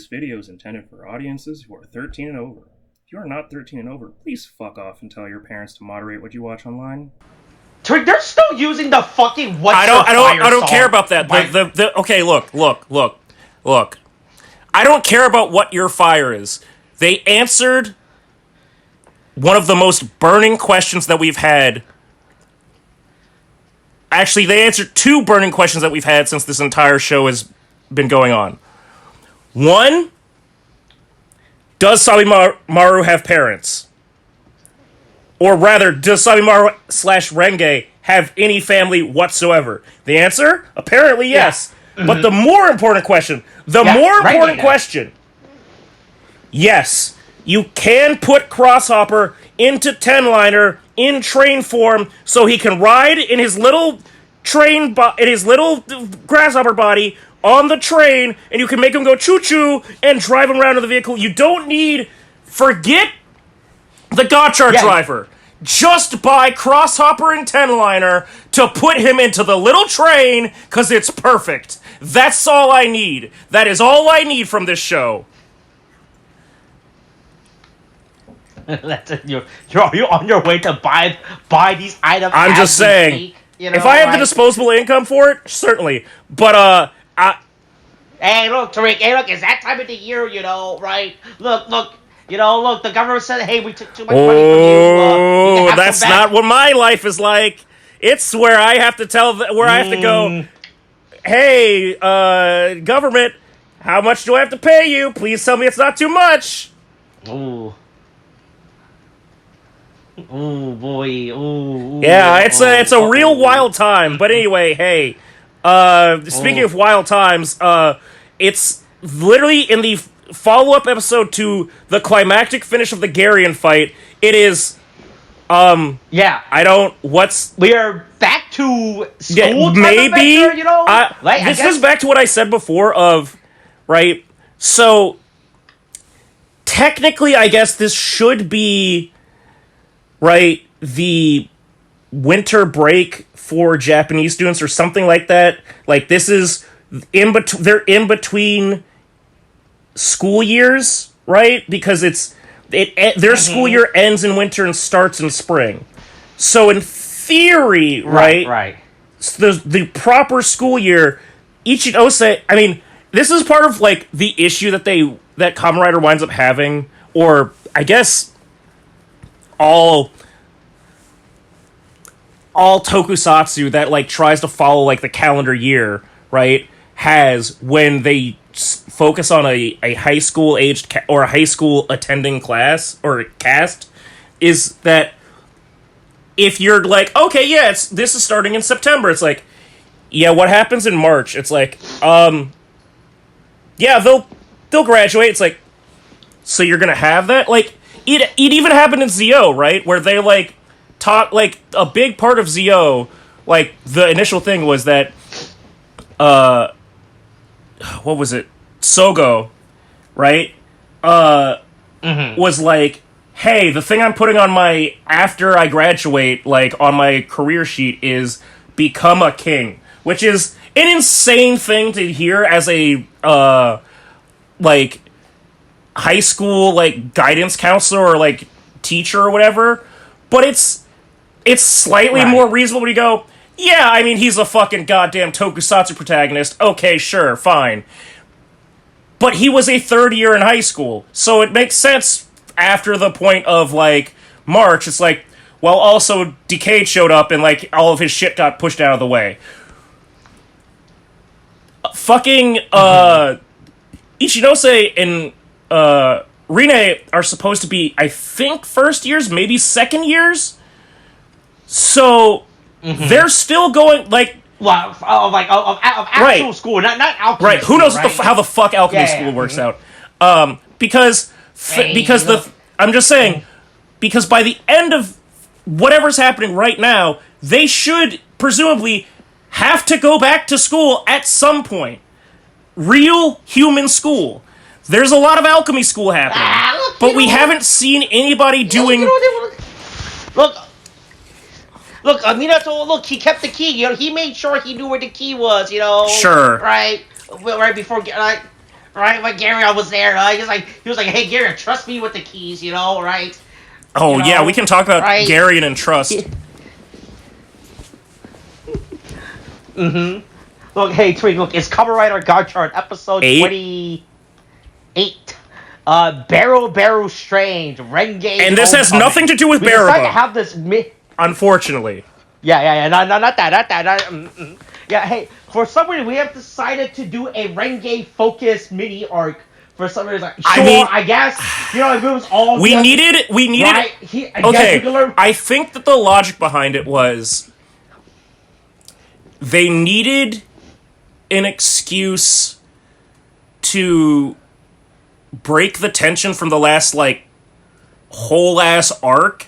This video is intended for audiences who are 13 and over. If you are not 13 and over, please fuck off and tell your parents to moderate what you watch online. Tariq, they're still using the fucking I don't care about that. Okay, look. I don't care about what your fire is. They answered one of the most burning questions that we've had. Actually, they answered two burning questions that we've had since this entire show has been going on. One, does Sabimaru have parents? Or rather, does Sabimaru / Renge have any family whatsoever? The answer? Apparently yes. Yeah. Mm-hmm. But the more important question, yes, you can put Crosshopper into 10-liner in train form so he can ride in his little in his little grasshopper body on the train, and you can make him go choo-choo and drive him around in the vehicle. You don't need... Forget the Gotchard driver. Just buy Crosshopper and 10-liner to put him into the little train, because it's perfect. That's all I need. That is all I need from this show. You're on your way to buy these items. I'm just saying, if I have the disposable income for it, certainly. But hey, look, Tariq. Hey, look, it's that time of the year, right? Look. The government said, hey, we took too much money from you. Oh, that's not what my life is like. It's where I have to I have to go, hey, government, how much do I have to pay you? Please tell me it's not too much. Ooh. Ooh, boy. Ooh. Yeah, it's a real wild time. But anyway, hey, speaking of wild times, it's literally in the follow-up episode to the climactic finish of the Garion fight. It is, we are back to school maybe, adventure, this goes back to what I said before of, right, so, technically, I guess this should be, right, the winter break for Japanese students or something like that. Like, this is, they're in between school years, right? Because their school year ends in winter and starts in spring. So in theory, right? The proper school year, Ichinose, I mean, this is part of like the issue that Kamen Rider winds up having, or I guess all tokusatsu that like tries to follow like the calendar year, right? Has when they focus on a high school aged or a high school attending class or cast, is that if you're like, okay, yeah, this is starting in September, it's like, yeah, what happens in March? It's like, yeah, they'll graduate. It's like, so you're gonna have that? Like, it even happened in ZO, right? Where they like taught like a big part of ZO, like the initial thing was that what was it? Sogo, right? Was like, hey, the thing I'm putting on my after I graduate, like on my career sheet, is become a king, which is an insane thing to hear as a like high school like guidance counselor or like teacher or whatever. But it's slightly more reasonable when you go, yeah, I mean, he's a fucking goddamn tokusatsu protagonist. Okay, sure, fine. But he was a third year in high school, so it makes sense after the point of, like, March. It's like, well, also, Decade showed up and, like, all of his shit got pushed out of the way. Fucking, Ichinose and, Rene are supposed to be, I think, first years, maybe second years? So, they're still going, like... Well, of actual school, not alchemy. Right, who knows how the fuck alchemy school works out? Because I'm just saying, because by the end of whatever's happening right now, they should presumably have to go back to school at some point. Real human school. There's a lot of alchemy school happening, but we haven't seen anybody doing. Look, Minato, look, he kept the key. He made sure he knew where the key was. Sure. Right before, right? When Gary was there, he was like, hey Gary, trust me with the keys, right? Oh yeah, we can talk about right? Garion and trust. Look, hey Tariq, look, it's Kamen Rider Gotchard, episode 28. Berobero Strange, Renge. And this has nothing to do with Berobero. We decided to Berobero. have this. Unfortunately. Yeah. Not that. Yeah, hey, for some reason we have decided to do a Renge focus mini arc. For some reason, I guess it was all. We needed. Right? Okay, I think that the logic behind it was they needed an excuse to break the tension from the last whole ass arc,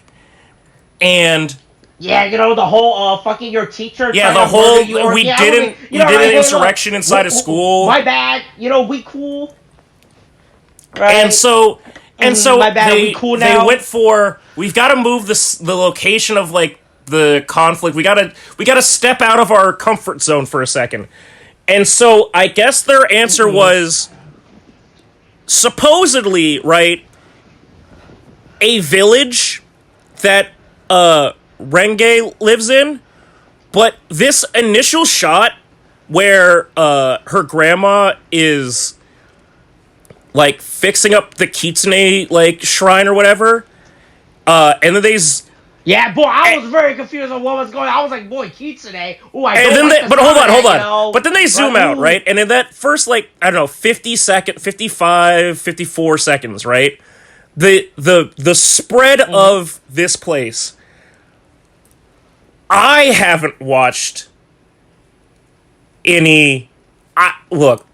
and yeah, the whole fucking your teacher. Yeah, the whole we did an insurrection inside a school. My bad. We cool. Right. And so my bad, they we cool now? They went for we've got to move the location of the conflict. We gotta step out of our comfort zone for a second. And so I guess their answer was supposedly, right, a village that Renge lives in, but this initial shot where her grandma is fixing up the Kitsune shrine or whatever, and then yeah, boy, I was very confused on what was going on. I was like, boy, Kitsune. Ooh, but hold on. But then they zoom out, right? And in that first, 55, 54 seconds, right? The spread of this place. I haven't watched any... Look,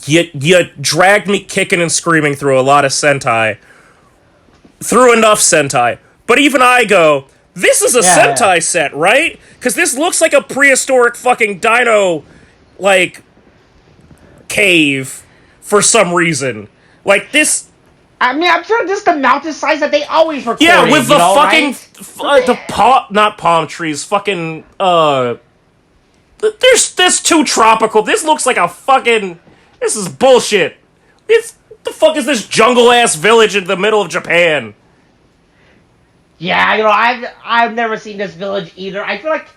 you dragged me kicking and screaming through a lot of Sentai. Through enough Sentai. But even I go, this is a Sentai set, right? Because this looks like a prehistoric fucking dino, cave for some reason. This... I mean, I'm sure this is the mountain size that they always record. Yeah, with the fucking... right? not palm trees, fucking... There's too tropical. This looks like a fucking... This is bullshit. What the fuck is this jungle-ass village in the middle of Japan? Yeah, I've never seen this village either. I feel like,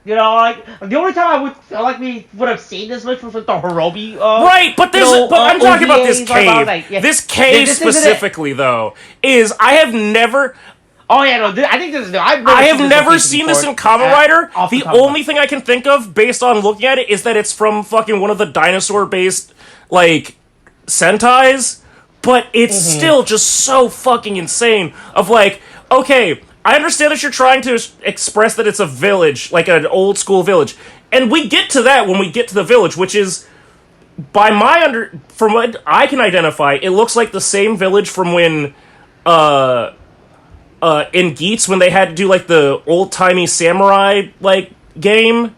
the only time I would feel like we would have seen this village was with the Hirobi. Right, but I'm talking about this cave. Yeah. This cave specifically, though, is I have never. Oh yeah, no, I think this is. I have never seen this in Kamen Rider. The only thing I can think of, based on looking at it, is that it's from fucking one of the dinosaur-based Sentais. But it's still just so fucking insane. Okay, I understand that you're trying to express that it's a village, like an old school village, and we get to that when we get to the village, which is, from what I can identify, it looks like the same village from when, in Geats, when they had to do the old timey samurai game,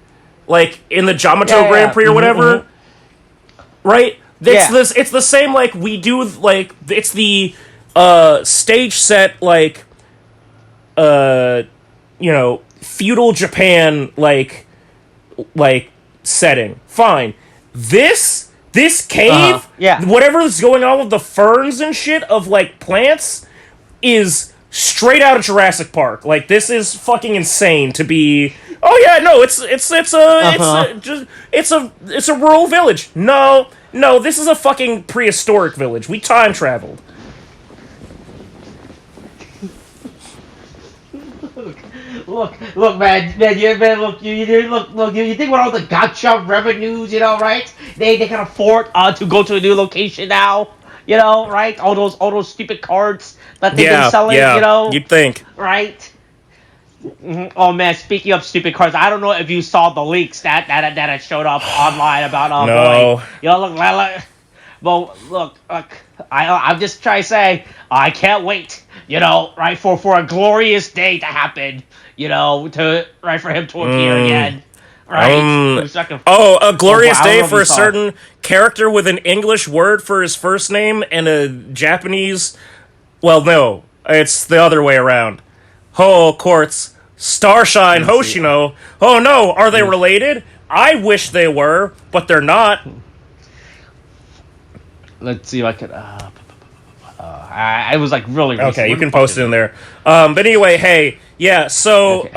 in the Jamato Grand Prix or whatever, right? It's the same we do it's the stage set feudal Japan setting. Fine. This cave, whatever's going on with the ferns and shit of plants is straight out of Jurassic Park. This is fucking insane to be. Oh yeah, no, it's a rural village. No, this is a fucking prehistoric village. We time traveled. Look, man, you think with all the gotcha revenues, right? They can afford to go to a new location now, right? All those stupid cards that they've been selling, you'd think, right? Oh man, speaking of stupid cards, I don't know if you saw the leaks that showed up online about no. Look, I'm just trying to say I can't wait, right, for a glorious day to happen, for him to appear again. Right? A glorious day for a certain character with an English word for his first name and a Japanese. Well, no, it's the other way around. Oh, Quartz, Starshine, Hoshino. Oh no, are they related? I wish they were, but they're not. let's see if I could. I was like really recent. Okay, you can post it in there. But anyway, hey, yeah. So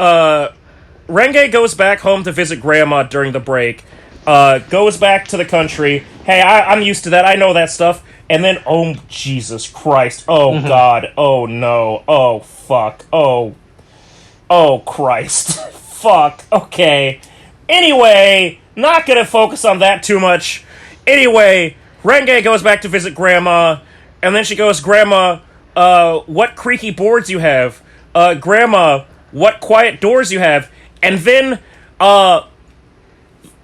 Renge goes back home to visit Grandma during the break. Goes back to the country. Hey, I'm used to that. I know that stuff. And then, oh Jesus Christ! Oh God! Oh no! Oh fuck! Oh Christ! Fuck! Okay. Anyway, not gonna focus on that too much. Anyway, Renge goes back to visit Grandma, and then she goes, Grandma, what creaky boards you have? Grandma, what quiet doors you have? And then, the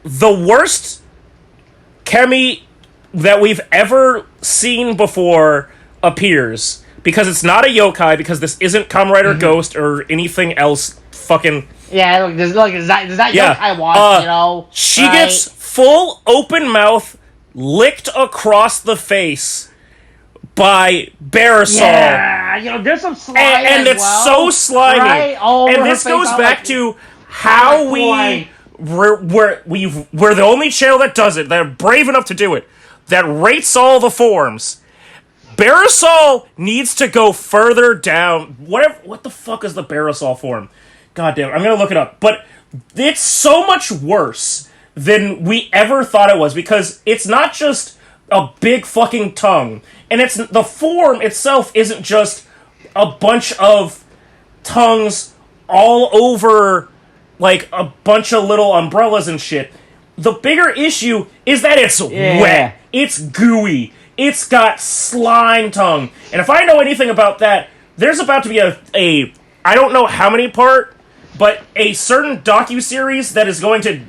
worst Kemi that we've ever seen before appears. Because it's not a yokai, because this isn't Kamen Rider Ghost or anything else fucking... Yeah, look, there's that yokai watch, you know? She gets full open mouth licked across the face by Berosol. Yeah, you know, there's some slime and it's so slimy. Right? And this goes back to how we're the only channel that does it, that are brave enough to do it, that rates all the forms. Berosol needs to go further down. What the fuck is the Berosol form? God damn it, I'm gonna look it up. But it's so much worse than we ever thought it was, because it's not just a big fucking tongue. And it's the form itself isn't just a bunch of tongues all over, like, a bunch of little umbrellas and shit. The bigger issue is that it's wet. It's gooey. It's got slime tongue. And if I know anything about that, there's about to be a I don't know how many part, but a certain docuseries that is going to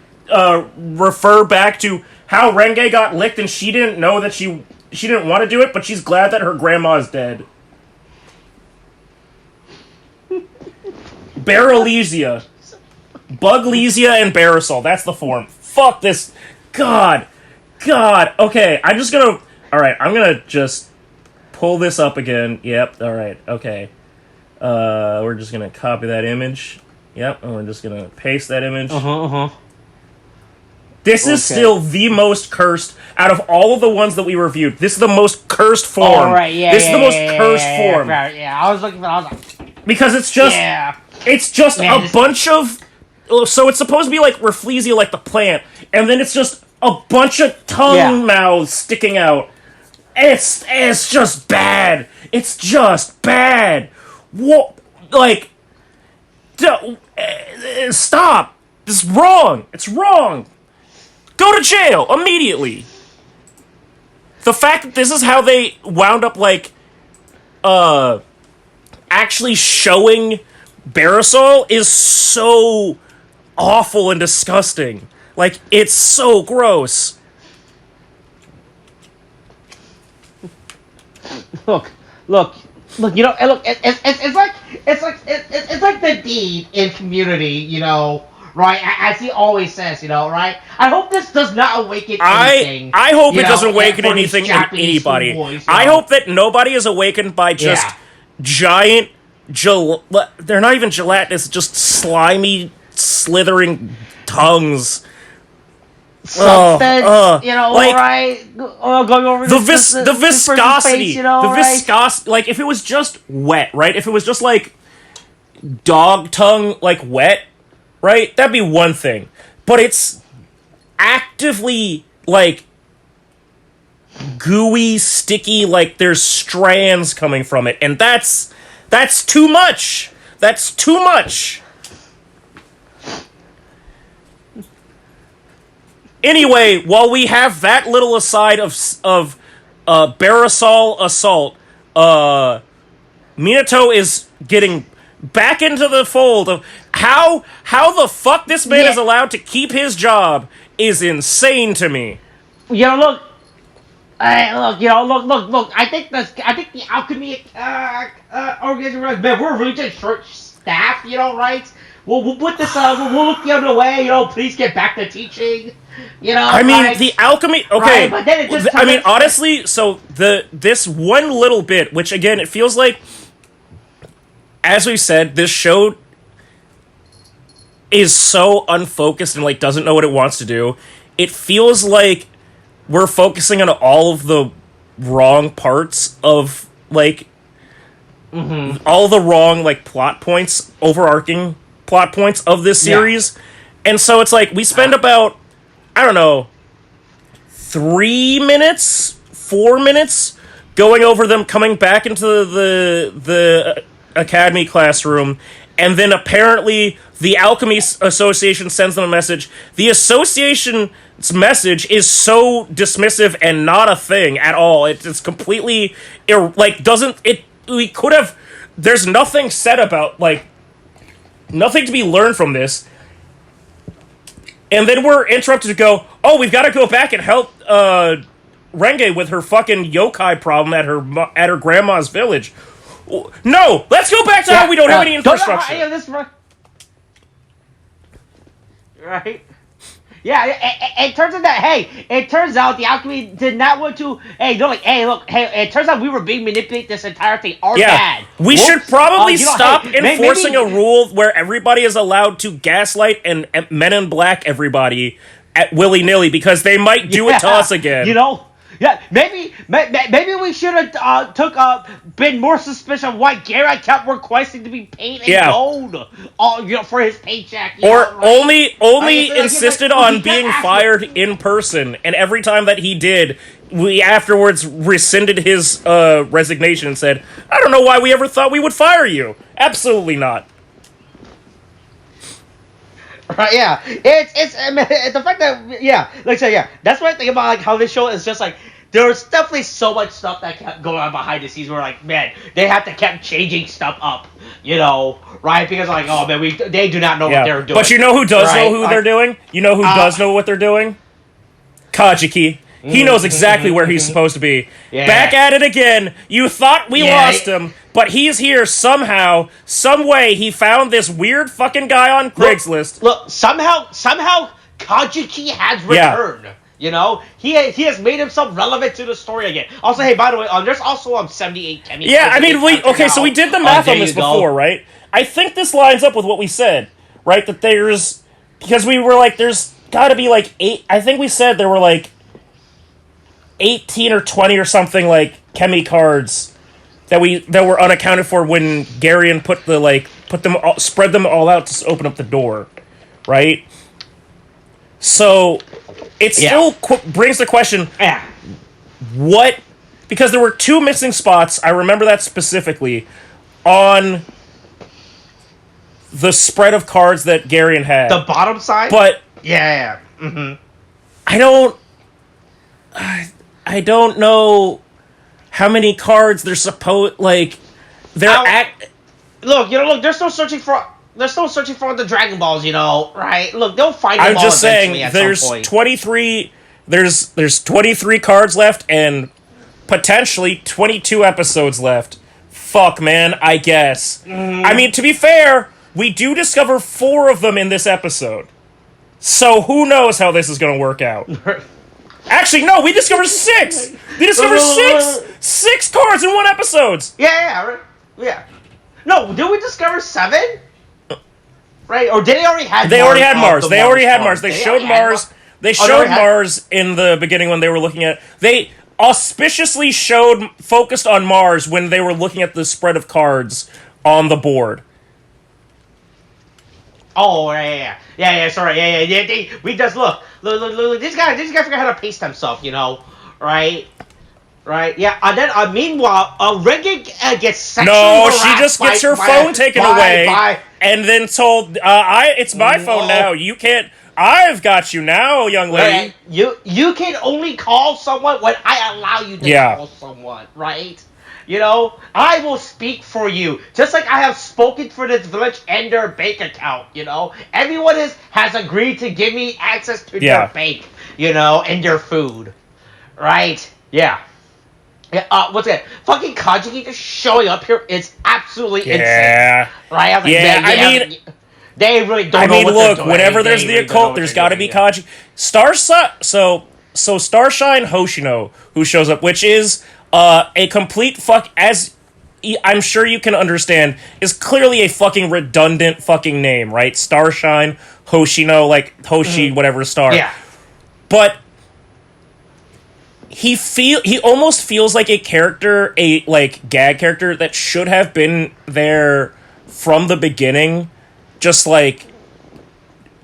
refer back to how Renge got licked and she didn't know that she didn't want to do it, but she's glad that her grandma is dead. Barrelesia. Buglesia and Berosol. That's the form. Fuck this. God. Okay, I'm just gonna... Alright, I'm gonna just pull this up again. Yep, alright, okay. We're just gonna copy that image. Yep, and we're just gonna paste that image. This is still the most cursed out of all of the ones that we reviewed. This is the most cursed form. This is the most cursed form. I was looking for... I was like... Because it's just... It's just a bunch of... So it's supposed to be like Rafflesia, like the plant, and then it's just a bunch of tongue mouths sticking out. It's just bad. It's just bad. What? Like... Stop. This is wrong. It's wrong. Go to jail immediately. The fact that this is how they wound up, like, actually showing Berosol is so awful and disgusting. Like, it's so gross. Look, you know, look, it's like the deed in Community, you know, right? As he always says, you know, right? I hope this does not awaken anything. I hope it doesn't awaken anything in anybody. Boys, I hope that nobody is awakened by just giant, they're not even gelatinous, just slimy, slithering tongues. Substance, you know, like, right? Going over the viscosity, face, you know, the viscosity. Like, if it was just wet, right? If it was just like dog tongue, like wet, right? That'd be one thing. But it's actively like gooey, sticky, like there's strands coming from it, and that's too much. That's too much. Anyway, while we have that little aside of Berosol assault, Minato is getting back into the fold of how the fuck this man is allowed to keep his job is insane to me. You know, look. I think the alchemy organization, man, we're really just short staffed, you know, right? We'll put this. We'll look the other way. You know, please get back to teaching. You know, I mean, the alchemy. Okay, right, but then it just I mean, honestly, so this one little bit, which again, it feels like, as we said, this show is so unfocused and like doesn't know what it wants to do. It feels like we're focusing on all of the wrong parts of, like, all the wrong, like, plot points, overarching plot points of this series. And so it's like, we spend about, I don't know, 4 minutes going over them coming back into the academy classroom, and then apparently the Alchemy Association sends them a message. The association's message is so dismissive and not a thing at all. It's completely, we could have, there's nothing said about, like, nothing to be learned from this. And then we're interrupted to go, oh, we've got to go back and help Renge with her fucking yokai problem at her grandma's village. No, let's go back to how we don't have any infrastructure. Right? Yeah, it turns out that, it turns out the Alchemy did not want to, it turns out we were being manipulated this entire thing. Our bad. We should probably stop enforcing a rule where everybody is allowed to gaslight and Men in Black everybody at willy-nilly, because they might do it to us again. You know? Yeah, maybe we should have been more suspicious of why Garrett kept requesting to be paid in gold, for his paycheck. Only insisted on being fired in person, and every time that he did, we afterwards rescinded his resignation and said, "I don't know why we ever thought we would fire you. Absolutely not." Right, yeah. It's the fact that, like I said, that's what I think about, like, how this show is just, like, there's definitely so much stuff that kept going on behind the scenes where, like, man, they have to keep changing stuff up, right? Because, like, oh, man, they do not know what they're doing. But you know who does know who they're doing? You know who does know what they're doing? Kajiki. He knows exactly where he's supposed to be. Yeah. Back at it again. You thought we lost him, but he's here somehow, some way. He found this weird fucking guy on Craigslist. Look, somehow, Kajiki has returned. He has made himself relevant to the story again. Also, hey, by the way, there's also 78 Kemi. Yeah, I mean, so we did the math on this before, right? I think this lines up with what we said, right? That because we were like, there's got to be like 8. I think we said there were like 18 or 20 or something, like, Kemi cards that were unaccounted for when Garion spread them all out to open up the door, right? So it still brings the question, what? Because there were 2 missing spots. I remember that specifically on the spread of cards that Garion had. The bottom side, but I don't know how many cards they're supposed, like, Look, they're still searching for the Dragon Balls, right? Look, they'll find them I'm all just saying, at there's some point. 23. There's 23 cards left and potentially 22 episodes left. Fuck, man, I guess. I mean, to be fair, we do discover 4 of them in this episode. So who knows how this is going to work out. Actually, no, we discovered 6! We discovered 6 cards in 1 episode! Yeah. No, did we discover 7? Right? Or did they already have Mars? They already had Mars. They already had Mars. They showed Mars. They showed Mars in the beginning when they were looking at... They auspiciously focused on Mars when they were looking at the spread of cards on the board. Oh, yeah, sorry, we just look, this guy forgot how to pace himself, right, yeah, and then, meanwhile, Renge gets sexually harassed. No, she just gets her phone taken away, and then told, it's my phone now, you can't, I've got you now, young lady. Right. You can only call someone when I allow you to call someone, right? I will speak for you, just like I have spoken for this village and their bank account, Everyone has agreed to give me access to their bank, and their food, right? Yeah. What's that? Fucking Kajiki just showing up here is absolutely insane. Right? I was like, they really don't know what they're doing. Whenever there's the occult, there's got to be Kajiki. So Starshine Hoshino, who shows up, which is... a complete as I'm sure you can understand, is clearly a fucking redundant fucking name, right? Starshine, Hoshino, like Hoshi, whatever star. Yeah. But he almost feels like a character, a like gag character that should have been there from the beginning, just like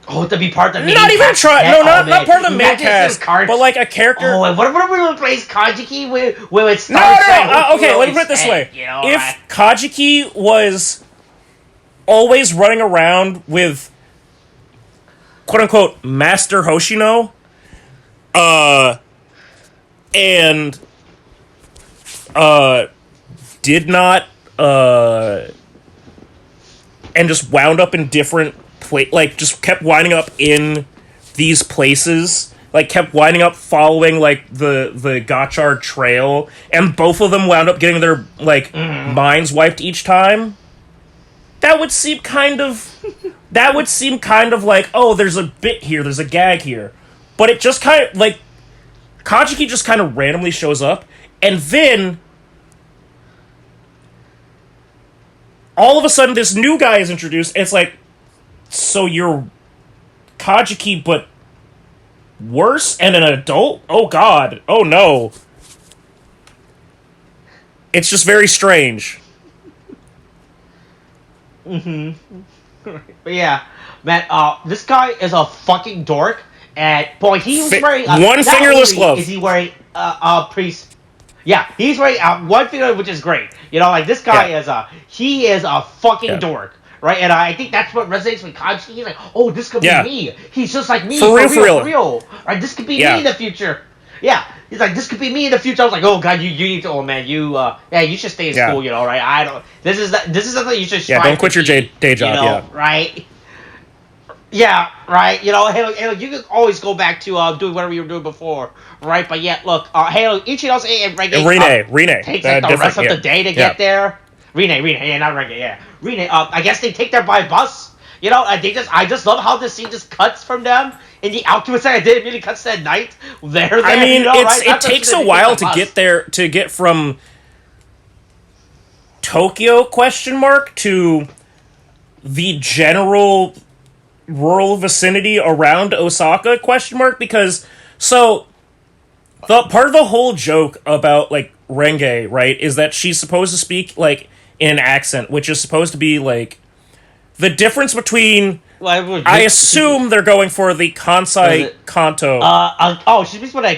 to be part of the main not even cast. try. No, not part of the main cast, Cards. but like a character. Oh, and what if we replace Kajiki with No. Okay, let me put it this way: if Kajiki was always running around with quote unquote Master Hoshino, and did not and just wound up in different like just kept winding up in these places, like kept winding up following like the Gotchard trail, and both of them wound up getting their like minds wiped each time. That would seem kind of like, oh, there's a bit here, there's a gag here. But it just kind of like Kajiki just kind of randomly shows up, and then all of a sudden this new guy is introduced, and it's like, so you're Kajiki but worse and an adult? Oh god. Oh no. It's just very strange. But yeah, man, this guy is a fucking dork, and boy, he was wearing one fingerless glove. Is he wearing a priest? Yeah, he's wearing one finger, which is great. You know, like this guy is a fucking dork, right? And I think that's what resonates with Kaji. He's like, oh, this could be me. He's just like me, for real. Right? This could be me in the future. Yeah. He's like, this could be me in the future. I was like, oh god, you need to, oh man, you should stay in school, you know, right? I don't. This is something you should. Yeah, don't quit your day job. You know, right? Yeah, right. You know, hey, look, you can always go back to doing whatever you were doing before, right? But yeah, look, hey, look, Ichinos and Rene takes like the rest of the day to get there. Rene, yeah, not Renge, yeah. Rene, I guess they take there by bus. You know, I just love how this scene just cuts from them. In the Alchemist, I did immediately cuts to at night. There. I mean, you know, it takes a while to get there, to get from Tokyo to the general rural vicinity around Osaka because so the part of the whole joke about like Renge, right, is that she's supposed to speak like in an accent, which is supposed to be like the difference between. I assume they're going for the Kansai Kanto. She speaks with a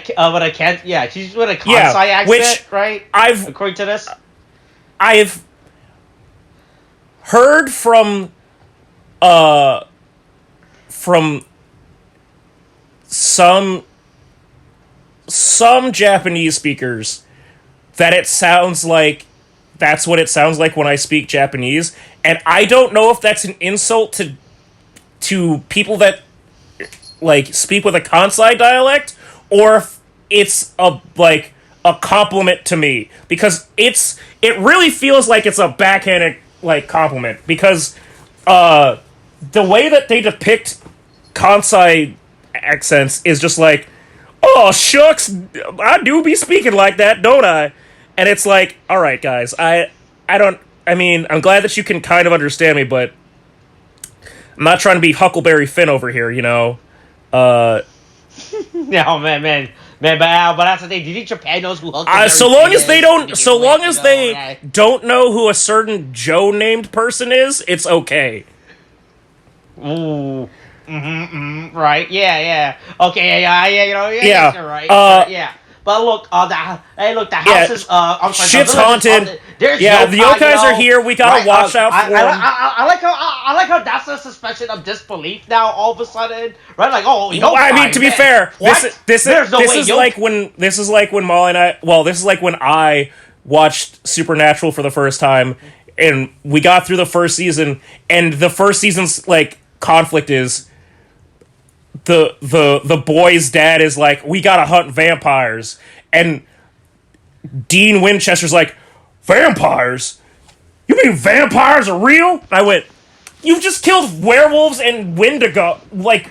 can't. Yeah, she's with a Kansai accent, which right? According to this, I've heard from some Japanese speakers that it sounds like that's what it sounds like when I speak Japanese, and I don't know if that's an insult to people that like speak with a Kansai dialect, or if it's a compliment to me, because it really feels like it's a backhanded like compliment, because the way that they depict Kansai accents is just like, oh shucks, I do be speaking like that, don't I? And it's like, all right guys, I'm glad that you can kind of understand me, but I'm not trying to be Huckleberry Finn over here, you know. No, man, but that's the thing. Do you think Japan knows who Huckleberry so long as they don't know who a certain Joe named person is, it's okay. Ooh. Right. Yeah. Okay. Yeah. You know. Yeah. You're right. Yeah. But look, the house is. I'm sorry, shit's haunted. There's the yokais are here. We gotta watch out for them. I like how that's a suspension of disbelief now. All of a sudden, right? Like, oh, yokai. I mean, to be fair, this is like when I watched Supernatural for the first time, and we got through the first season, and the first season's like conflict is. The boy's dad is like, we gotta hunt vampires, and Dean Winchester's like, vampires? You mean vampires are real? And I went, you've just killed werewolves and Wendigo. Like,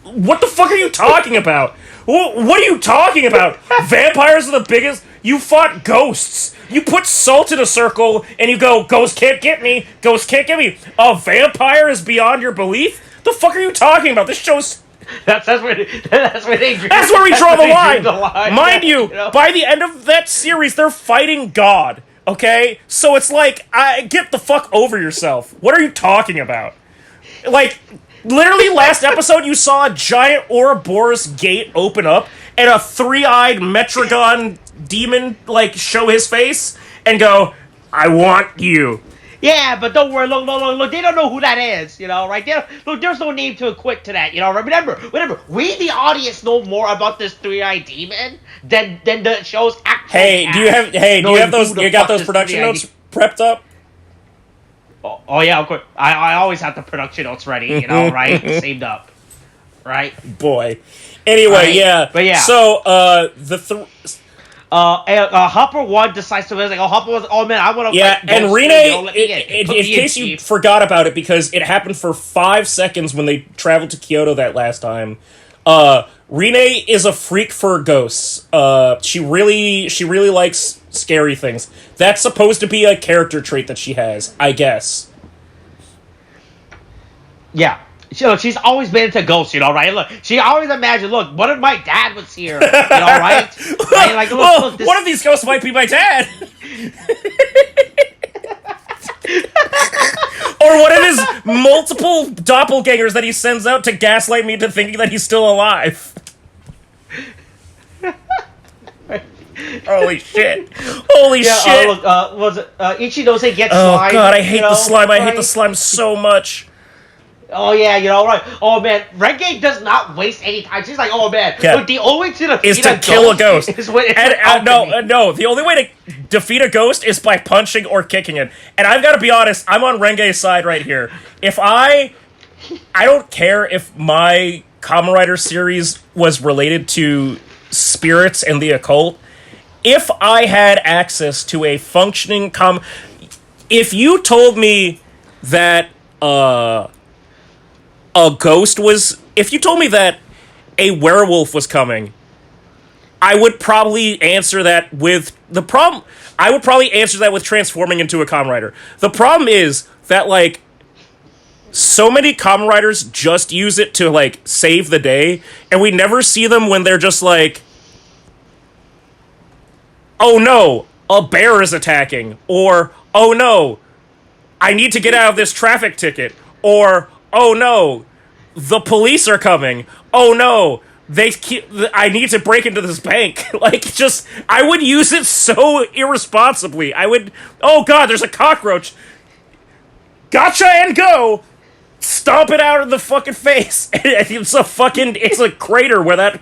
what the fuck are you talking about? What are you talking about? Vampires are the biggest. You fought ghosts. You put salt in a circle and you go, ghost can't get me. Ghost can't get me. A vampire is beyond your belief? The fuck are you talking about? This show's That's where they That's where we draw the line. Mind you, know? by the end of that series, they're fighting God. Okay, so it's like, get the fuck over yourself. What are you talking about? Like, literally, last episode, you saw a giant Ouroboros gate open up, and a three-eyed Metragon demon, like, show his face, and go, I want you. Yeah, but don't worry, look, they don't know who that is, you know, right? Look, there's no name to equate to that, you know, remember, we, the audience, know more about this three-eyed demon than the show's actual Hey, do you have those, you got those production notes prepped up? Oh yeah, of course. I always have the production notes ready, you know, right? Saved up, right? Boy. Anyway, right. Yeah. But yeah. So, Hopper 1 decides to like, Hopper was, oh man, I want to. Yeah, and Rene, in case you forgot about it, because it happened for 5 seconds when they traveled to Kyoto that last time. Rene is a freak for ghosts. She really likes scary things. That's supposed to be a character trait that she has, I guess. Yeah. She's always been into ghosts, you know, right? Look, she always imagined, look, what if my dad was here, you know, right? Right? Like, look, this... One of these ghosts might be my dad. Or one of his multiple doppelgangers that he sends out to gaslight me into thinking that he's still alive. Holy shit. Holy shit. Look, was it, Ichinose gets Oh slime. god, I hate the slime. Right? I hate the slime so much. Oh yeah, you know, right. Oh man, Renge does not waste any time. She's like, oh man, Yeah. look, the only way to defeat Is to kill a ghost. No, the only way to defeat a ghost is by punching or kicking it. And I've got to be honest, I'm on Renge's side right here. If I don't care if my Kamen Rider series was related to spirits and the occult. If I had access to a functioning if you told me that if you told me that a werewolf was coming, I would probably answer that with transforming into a Kamen Rider. The problem is that, like, so many Kamen Riders just use it to, like, save the day, and we never see them when they're just like, oh no, a bear is attacking, or, oh no, I need to get out of this traffic ticket, or, oh no, the police are coming, oh no, I need to break into this bank. Like, just, I would use it so irresponsibly. Oh god, there's a cockroach. Gotcha and go! Stomp it out of the fucking face. It's a crater where that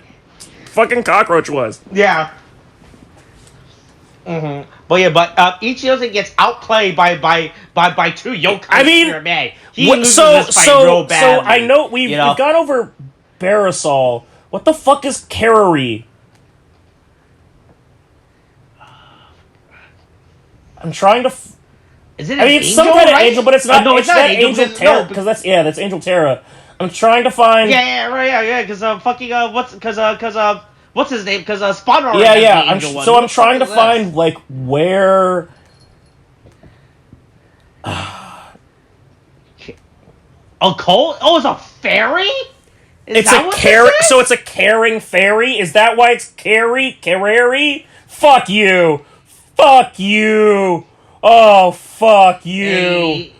fucking cockroach was. Yeah. Mm-hmm. But Ichinosen gets outplayed by two yokai. I mean, man. He loses this fight real badly. So I know we've gone over Barasol. What the fuck is Karari? I'm trying to. Is it? It's some kind of angel, but it's not. No, it's not Angel Terra, because that's Angel Terra. I'm trying to find. Yeah. Because what's his name? Because Spawn. Yeah. I'm trying to find like where. A cold? Oh, it's a fairy. So it's a caring fairy? Is that why it's Carrari? Fuck you. Oh, fuck you. Hey.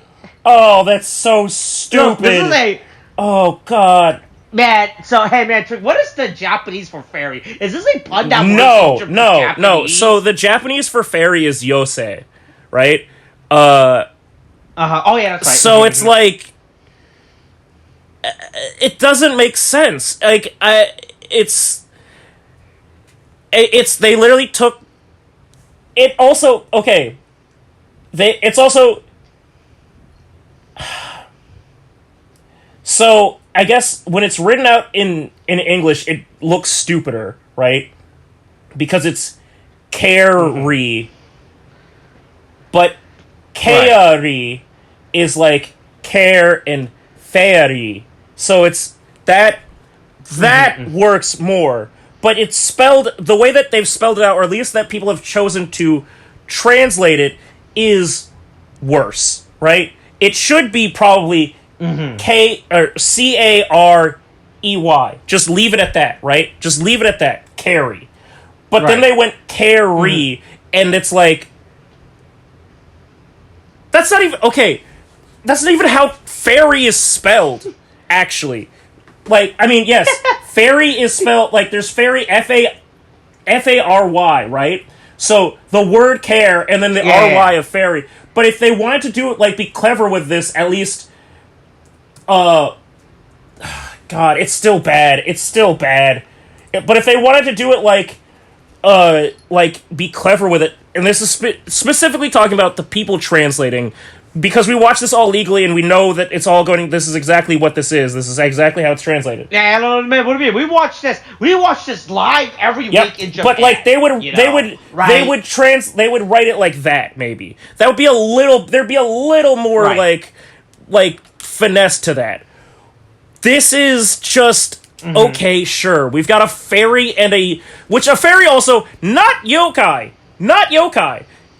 Oh, that's so stupid. Look, this is oh, God. Man, Trick, what is the Japanese for fairy? Is this a pun down? No. So the Japanese for fairy is yosei, right? Oh, yeah, that's right. So it's like... It doesn't make sense. Like, they literally took... It also... Okay. It's also... So, I guess when it's written out in English, it looks stupider, right? Because it's Kari. But Kari is like care and fairy. So it's that works more. But it's spelled the way that they've spelled it out, or at least that people have chosen to translate it, is worse, right? It should be probably K or Carry, E-Y. Just leave it at that, right? Just leave it at that. Carry. But then they went carry, and it's like... That's not even... Okay, that's not even how fairy is spelled, actually. Like, I mean, yes, fairy is spelled... Like, there's fairy, F-A-R-Y, right? So, the word care, and then the R-Y of fairy. But if they wanted to do it, like, be clever with this, at least... God, it's still bad. It's still bad. But if they wanted to do it, like, be clever with it, and this is specifically talking about the people translating, because we watch this all legally and we know that it's all going, this is exactly what this is exactly how it's translated. Yeah, I don't know, what do you mean? We watch this live every week in Japan. But like they would write it like that, maybe. That would be there'd be a little more like finesse to that. This is just okay, sure. We've got a fairy and a fairy also not yokai.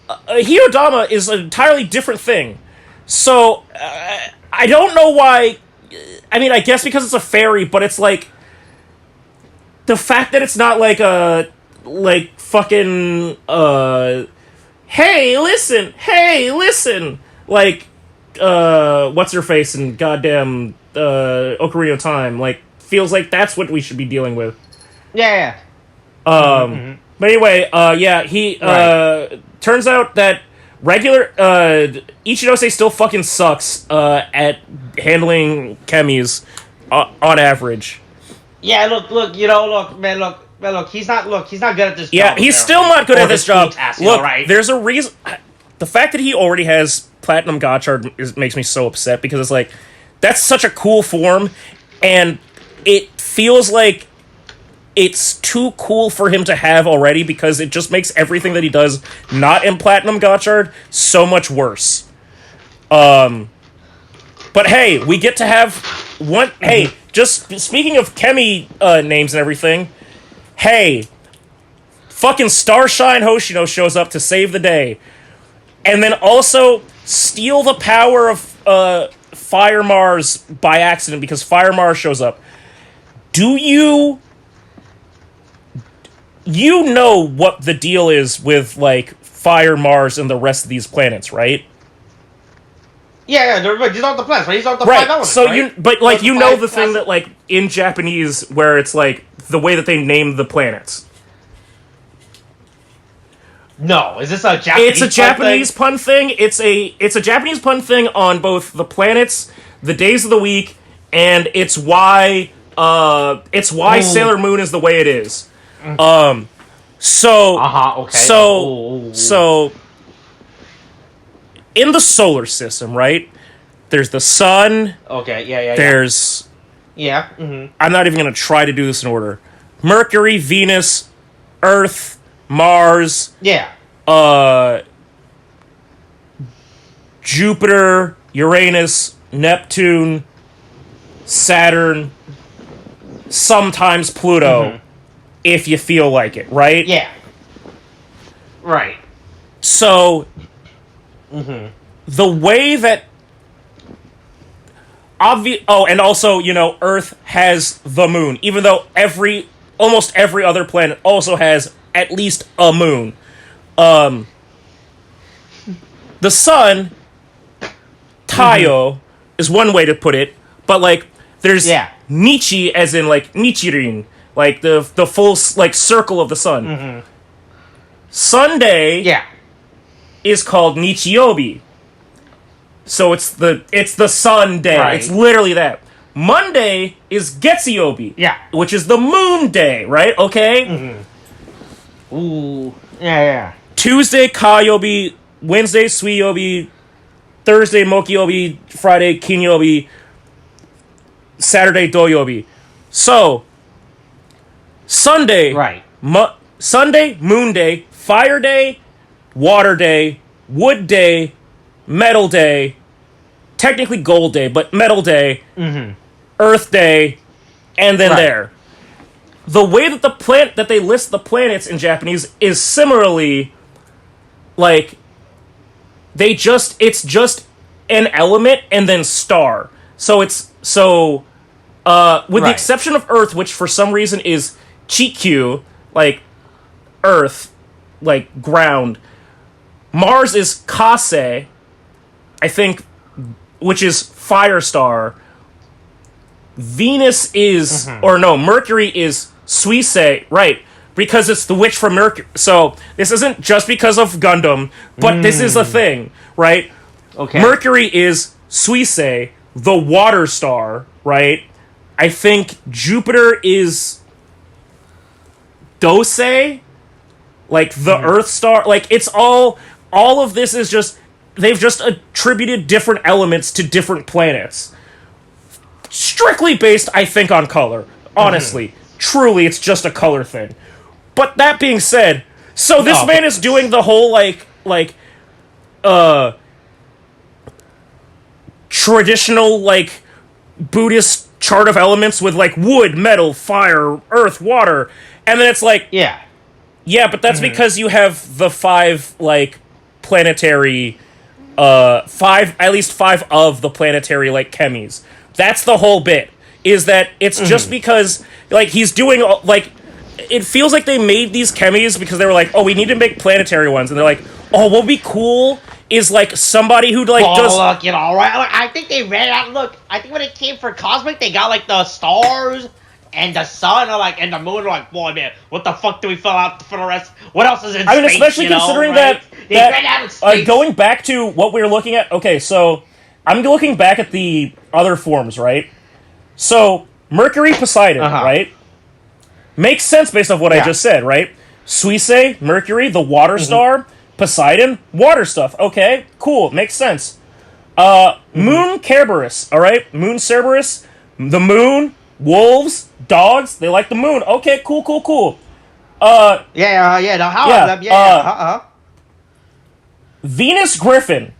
Hiyodama is an entirely different thing. So, I don't know why... I mean, I guess because it's a fairy, but it's like... The fact that it's not like a... Like, fucking... Hey, listen! Like, what's-her-face in goddamn Ocarina of Time. Like, feels like that's what we should be dealing with. Yeah. But anyway, he turns out that regular Ichinose still fucking sucks at handling chemis on average. Yeah, look, man, he's not good at this job. Yeah, he's still not good at this job. Look, right? There's a reason. The fact that he already has Platinum Gotchard makes me so upset, because it's like, that's such a cool form, and it feels like it's too cool for him to have already, because it just makes everything that he does not in Platinum Gotchard so much worse. But hey, we get to have one... Hey, just speaking of Kemi names and everything, hey, fucking Starshine Hoshino shows up to save the day. And then also steal the power of Fire Mars by accident, because Fire Mars shows up. Do you know what the deal is with, like, Fire, Mars, and the rest of these planets, right? Yeah, he's on the planets, but he's on the right. 5 elements, So right? you know the thing that, like, in Japanese, where it's, like, the way that they name the planets. No, is this a Japanese? It's a Japanese pun thing. It's a Japanese pun thing on both the planets, the days of the week, and it's why Sailor Moon is the way it is. Okay. So in the solar system, right? There's the sun. Okay, yeah. There's I'm not even gonna try to do this in order. Mercury, Venus, Earth, Mars. Yeah. Jupiter, Uranus, Neptune, Saturn, sometimes Pluto, if you feel like it, right? Yeah. Right. So, the way that... and also, Earth has the moon, even though almost every other planet also has at least a moon. The sun, Taiyo, is one way to put it, but, like, there's Nichi, as in, like, Nichirin, like, the full, like, circle of the sun. Sunday is called Nichiyobi. So it's the sun day. Right. It's literally that. Monday is Getsuyobi. Yeah. Which is the moon day, right? Okay? Ooh. Yeah. Tuesday, Kayobi. Wednesday, Suiyobi. Thursday, Mokiyobi. Friday, Kinyobi. Saturday, Doyobi. So, Sunday. Right. Sunday, Moon Day. Fire Day. Water Day. Wood Day. Metal Day. Technically Gold Day, but Metal Day. Earth Day. And then there. The way that that they list the planets in Japanese is similarly, like, it's just an element and then star. So With the exception of Earth, which for some reason is Chikyu, like Earth, like ground. Mars is Kase, I think, which is Firestar. Venus is, Mercury is Suisei, right? Because it's the witch from Mercury. So this isn't just because of Gundam, but this is a thing, right? Okay. Mercury is Suisei, the water star, right? I think Jupiter is Dosei, like the Earth star. Like, it's all of this is just, they've just attributed different elements to different planets. Strictly based, I think, on color. Honestly. Truly, it's just a color thing. But that being said, so this man is doing the whole, traditional, like, Buddhist chart of elements with, like, wood, metal, fire, earth, water. And then it's like... Yeah, but that's because you have the 5, like, planetary... at least 5 of the planetary, like, chemies. That's the whole bit. Is that it's just because, like, he's doing, like... It feels like they made these chemies because they were like, oh, we need to make planetary ones. And they're like, oh, what would be cool is, like, somebody who, like, does... look, you know, right? Look, I think they ran out. Look, I think when it came for Cosmic, they got, like, the stars and the sun, or, like, and the moon. Are like, boy, man, what the fuck do we fill out for the rest? What else is in space? I mean, especially considering right? that ran out of space. going back to what we were looking at... Okay, so I'm looking back at the other forms, right? So, Mercury, Poseidon, right? Makes sense based off what I just said, right? Suisei, Mercury, the water star. Poseidon, water stuff. Okay, cool. Makes sense. Moon Cerberus, alright? Moon Cerberus, the moon, wolves, dogs, they like the moon. Okay, cool. Venus Griffin.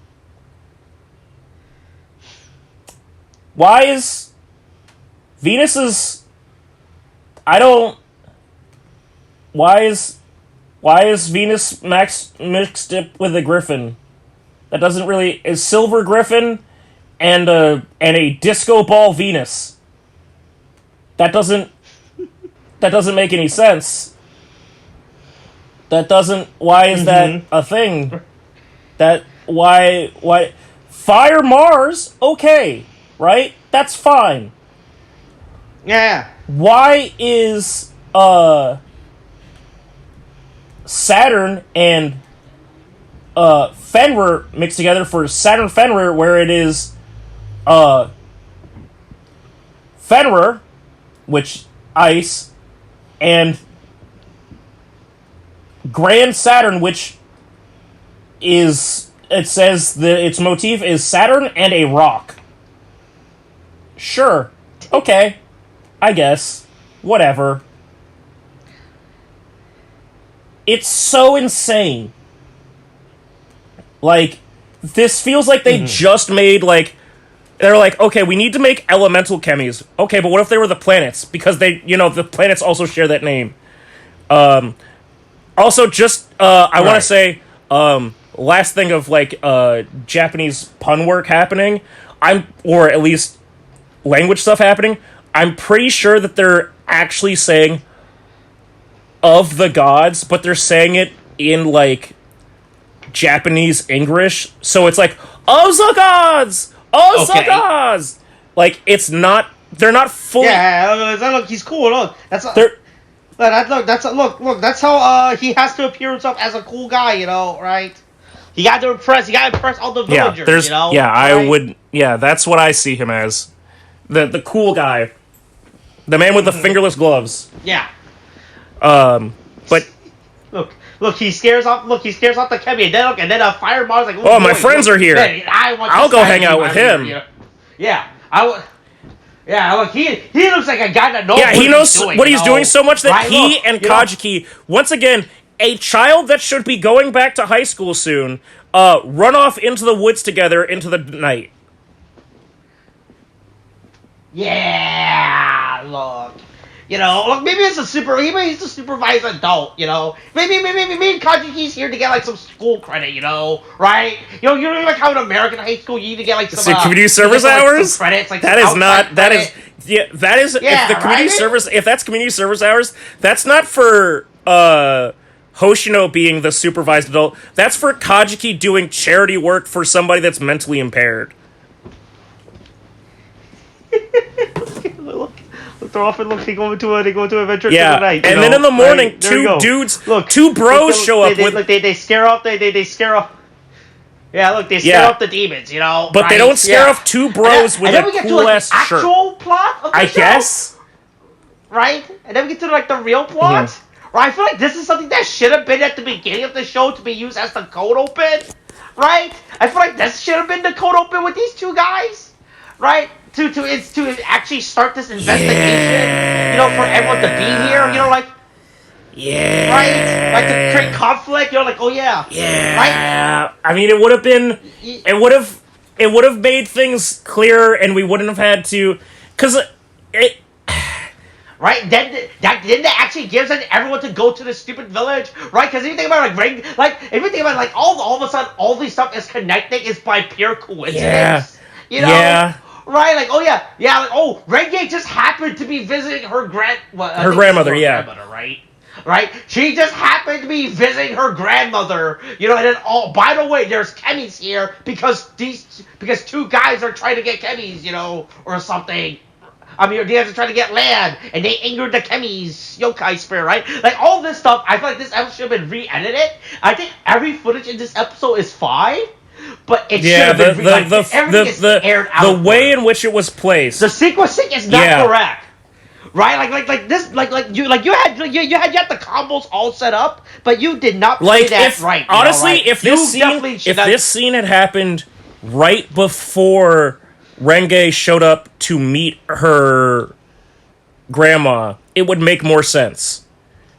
Why is... Venus is... Why is Venus mixed up with a griffin? That doesn't really... Is Silver Griffin and a disco ball Venus. That doesn't make any sense. Why is that a thing? Why... Fire Mars, okay, right? That's fine. Yeah. Why is, Saturn and Fenrir mixed together for Saturn Fenrir, where it is Fenrir, which ice, and Grand Saturn, which is, it says that its motif is Saturn and a rock. Sure. Okay. I guess. Whatever. It's so insane. Like, this feels like they just made, like... They're like, okay, we need to make elemental chemies. Okay, but what if they were the planets? Because they, the planets also share that name. Also, just, I want to say, last thing of, like, Japanese pun work happening, or at least language stuff happening, I'm pretty sure that they're actually saying of the gods, but they're saying it in, like, Japanese English. So it's like, of the gods! Of the gods! Like, it's not... They're not fully... Yeah, look, he's cool. Look, that's how he has to appear himself as a cool guy, right? You got to impress all the villagers, I would... Yeah, that's what I see him as. The cool guy. The man with the fingerless gloves. Yeah. But... Look, he scares off the Kemi, and then a Fire Mars like... Oh, my friends are here. Man, I'll go hang out with him. Yeah, look, he looks like a guy that knows he knows what he's doing so much that Kajiki, once again, a child that should be going back to high school soon, run off into the woods together into the night. Yeah, look. Look, maybe he's a supervised adult, Maybe Kajiki's here to get, like, some school credit, right? You know, like how in American high school you need to get, like, some... community service hours? Some credits, like, that is not... That credit. is... Yeah, that is Yeah, if the community right? service if that's community service hours, that's not for Hoshino being the supervised adult. That's for Kajiki doing charity work for somebody that's mentally impaired. Look, they're off and look. They go into adventure Yeah, for the night. and then in the morning, right, there you go. two bros show up with. They scare off. They scare off. Yeah, look, they scare off the demons. You know, but right? they don't scare off two bros with a cool ass shirt. Actual plot of the show, guess. Right, and then we get to like the real plot. Mm-hmm. Right, I feel like this is something that should have been at the beginning of the show to be used as the code open. Right, I feel like this should have been the code open with these two guys. Right. To actually start this investigation, you know, for everyone to be here, you know, like, right, like to create conflict, you know, like, oh yeah, right. I mean, it would have made things clearer, and we wouldn't have had to, because it. Right, then that actually gives everyone to go to the stupid village, right? Because if you think about if you think about all of a sudden all this stuff is connecting is by pure coincidence, you know. Yeah. Right, like, oh yeah, like, oh, Renge just happened to be visiting her grandmother, right? She just happened to be visiting her grandmother, you know, and then, oh, by the way, there's chemis here because two guys are trying to get chemis, you know, or something. I mean, they have to try to get land, and they angered the chemis, yokai spirit, right? Like, all this stuff, I feel like this episode should have been re-edited. I think every footage in this episode is fine. But it should have been the way in which it was placed. The sequencing is not correct, right? You had the combos all set up, but you did not play that right. Honestly, if this scene had happened right before Renge showed up to meet her grandma, it would make more sense,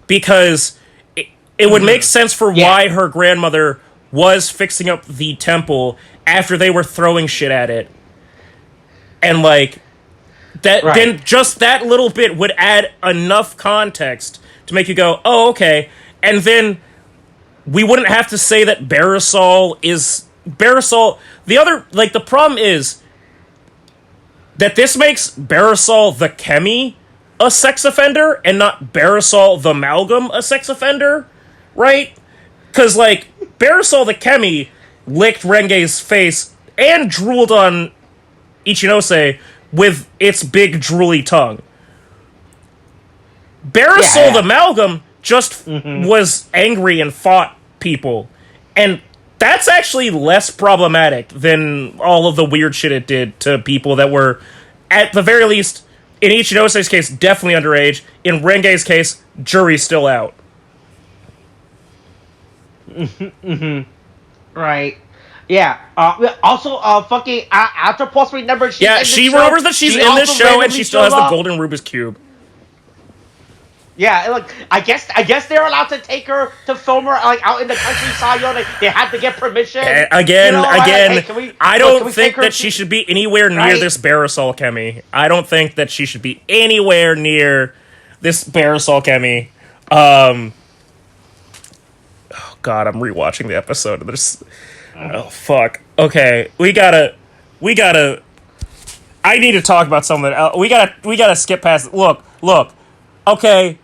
because it would make sense for why her grandmother was fixing up the temple after they were throwing shit at it. And, like, that then just that little bit would add enough context to make you go, oh, okay. And then we wouldn't have to say that Beresol... The problem is that this makes Beresol the Chemi a sex offender and not Beresol the Amalgam a sex offender, right? Because, like, Beresol the Chemi licked Renge's face and drooled on Ichinose with its big drooly tongue. Beresol the Amalgam just was angry and fought people. And that's actually less problematic than all of the weird shit it did to people that were, at the very least, in Ichinose's case, definitely underage. In Renge's case, jury's still out. Right. Yeah. Also, fucking after post remember. She remembers that she's in this show and she still has the golden Rubik's Cube. Yeah, look, I guess they're allowed to take her to film her like out in the countryside. You know, they had to get permission. I don't think that she should be anywhere near this Beresol Chemi. I don't think that she should be anywhere near this Beresol Chemi. Oh God, I'm rewatching the episode. Oh fuck. Okay, we gotta. I need to talk about something else. We gotta skip past. Look. Okay,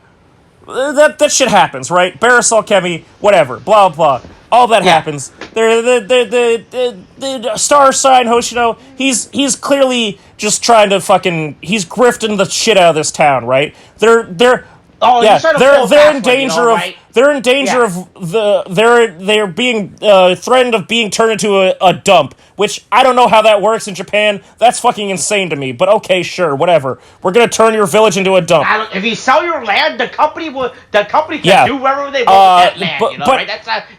that shit happens, right? Beresol Chemi, whatever, blah blah. All that happens. The star sign Hoshino. He's clearly just trying to fucking. He's grifting the shit out of this town, right? They're in danger of. They're in danger of they're being threatened of being turned into a dump, which I don't know how that works in Japan. That's fucking insane to me. But okay, sure, whatever. We're gonna turn your village into a dump. If you sell your land, the company can do whatever they want with that land. Right?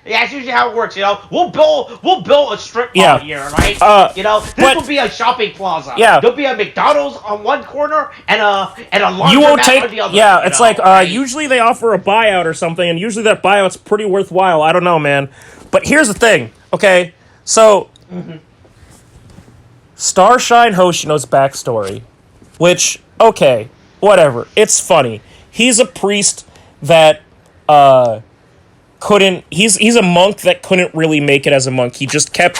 That's usually how it works. You know, we'll build a strip mall here, right? This will be a shopping plaza. Yeah, there'll be a McDonald's on one corner and a laundromat on the other. Yeah, it's usually they offer a buyout or something, and usually that buyout's pretty worthwhile. I don't know, man. But here's the thing, okay? So, Starshine Hoshino's backstory, which, okay, whatever. It's funny. He's a priest that couldn't... He's a monk that couldn't really make it as a monk. He just kept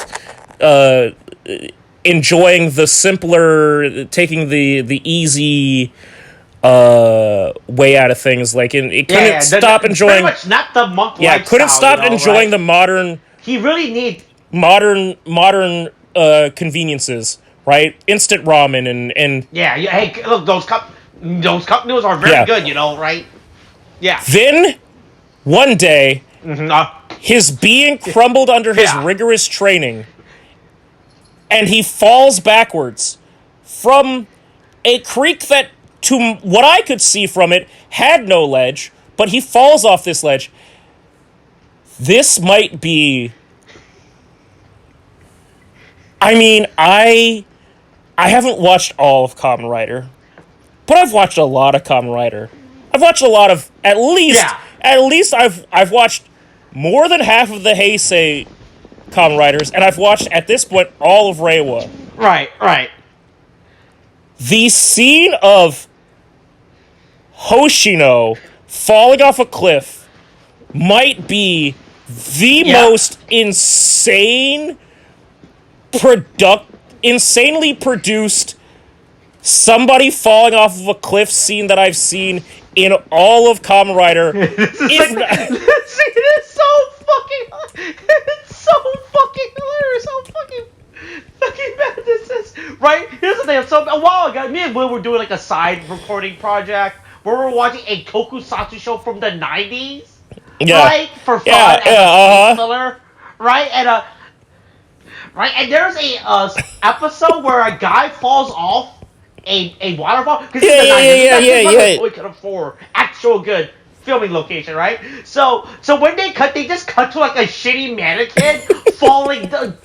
enjoying the simpler, taking the easy way out of things. Like, it couldn't stop enjoying. Pretty much not the monk Yeah, lifestyle, couldn't stop enjoying the modern. He really needs modern conveniences, right? Instant ramen and yeah. Hey, look, those cup noodles are very good, right? Yeah. Then one day, his being crumbled under his rigorous training, and he falls backwards from a creek that, to what I could see from it, had no ledge, but he falls off this ledge. This might be... I mean, I haven't watched all of Kamen Rider, but I've watched a lot of Kamen Rider. I've watched a lot of... At least I've watched more than half of the Heisei Kamen Riders, and I've watched, at this point, all of Reiwa. Right. The scene of Hoshino falling off a cliff might be the most insanely produced somebody falling off of a cliff scene that I've seen in all of Kamen Rider. It's so fucking hilarious how fucking bad this is. Right? Here's the thing. So a while ago, me and Will were doing like a side recording project where we were watching a tokusatsu show from the 90s. Yeah. Right? For fun as a filler. Right? And there's a episode where a guy falls off a waterfall because we could afford actual good filming location, right? So when they just cut to like a shitty mannequin